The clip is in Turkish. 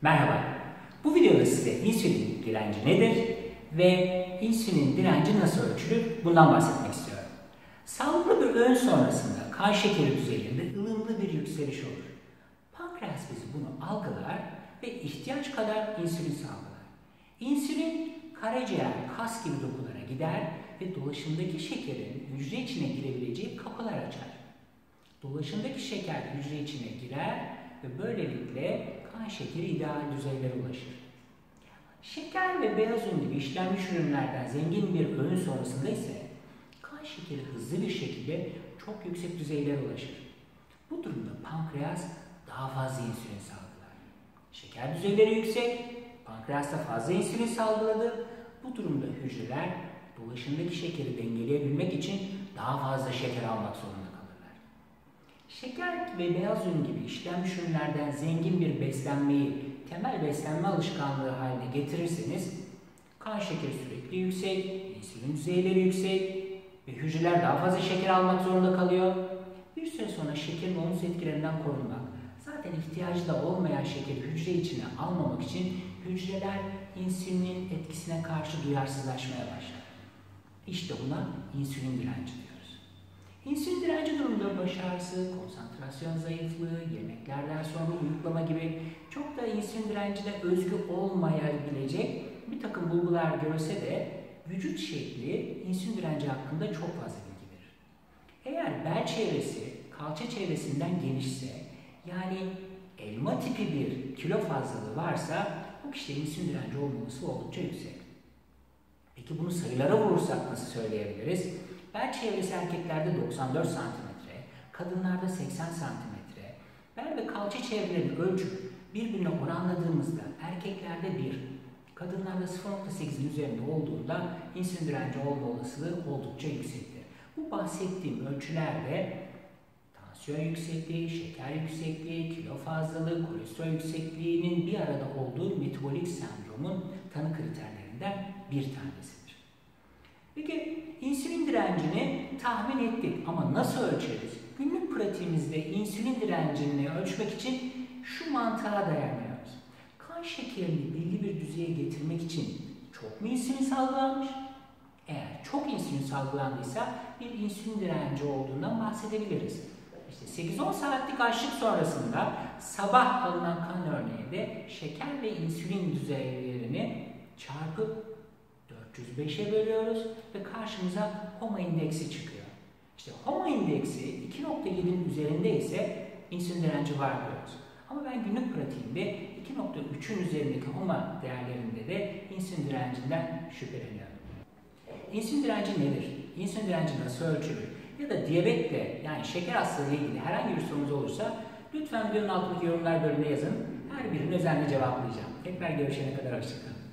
Merhaba, bu videoda size insülin direnci nedir ve insülin direnci nasıl ölçülür bundan bahsetmek istiyorum. Sağlıklı bir öğün sonrasında kan şekeri düzeyinde ılımlı bir yükseliş olur. Pankreas bizi bunu algılar ve ihtiyaç kadar insülin salgılar. İnsülin karaciğer, kas gibi dokulara gider ve dolaşımdaki şekerin hücre içine girebileceği kapılar açar. Dolaşımdaki şeker hücre içine girer ve böylelikle kan şekeri ideal düzeylere ulaşır. Şeker ve beyaz un gibi işlenmiş ürünlerden zengin bir öğün sonrasında ise kan şekeri hızlı bir şekilde çok yüksek düzeylere ulaşır. Bu durumda pankreas daha fazla insülin salgılar. Şeker düzeyleri yüksek, pankreasta fazla insülin salgıladı. Bu durumda hücreler dolaşımdaki şekeri dengeleyebilmek için daha fazla şeker almak zorunda kalırlar. Şeker ve beyaz un gibi işlenmiş ürünlerden zengin bir beslenmeyi temel beslenme alışkanlığı haline getirirseniz kan şekeri sürekli yüksek, insülin düzeyleri yüksek ve hücreler daha fazla şeker almak zorunda kalıyor. Bir süre sonra şekerin olumsuz etkilerinden korunmak, zaten ihtiyacı da olmayan şekeri hücre içine almamak için hücreler insülinin etkisine karşı duyarsızlaşmaya başlar. İşte buna insülin direnci diyoruz. İnsülin direnci durumunda baş ağrısı, konsantrasyon zayıflığı, yemeklerden sonra uyuklama gibi çok da insülin direncine özgü olmayabilecek bir takım bulgular görse de vücut şekli insülin direnci hakkında çok fazla bilgi verir. Eğer bel çevresi kalça çevresinden genişse, yani elma tipi bir kilo fazlalığı varsa bu kişide insülin direnci olmaması oldukça yüksek. Peki bunu sayılara vurursak nasıl söyleyebiliriz? Bel çevresi erkeklerde 94 cm, kadınlarda 80 cm. Bel ve kalça çevrelerini ölçüp birbirine oranladığımızda erkeklerde 1, kadınlarda 0.8'in üzerinde olduğunda insülin direnci olma olasılığı oldukça yüksektir. Bu bahsettiğim ölçülerde tansiyon yüksekliği, şeker yüksekliği, kilo fazlalığı, kolesterol yüksekliğinin bir arada olduğu metabolik sendromun tanı kriterlerinden bir tanesidir. Peki insülin direncini tahmin ettik ama nasıl ölçeriz? Günlük pratiğimizde insülin direncini ölçmek için şu mantığa dayanıyoruz. Kan şekerini belli bir düzeye getirmek için çok mu insülin salgılanmış? Eğer çok insülin salgılandıysa bir insülin direnci olduğundan bahsedebiliriz. İşte 8-10 saatlik açlık sonrasında sabah alınan kan örneğinde şeker ve insülin düzeylerini çarpıp 405'e bölüyoruz ve karşımıza HOMA indeksi çıkıyor. İşte HOMA indeksi 2.7'nin üzerinde ise insülin direnci var diyoruz. Ama ben günlük pratiğimde 2.3'ün üzerindeki HOMA değerlerinde de insülin direncinden şüpheleniyorum. İnsülin direnci nedir? İnsülin direnci nasıl ölçülür? Ya da diyabetle, yani şeker hastalığı ile ilgili herhangi bir sorunuz olursa lütfen videonun altındaki yorumlar bölümüne yazın. Her birini özenle cevaplayacağım. Tekrar görüşene kadar hoşça kalın.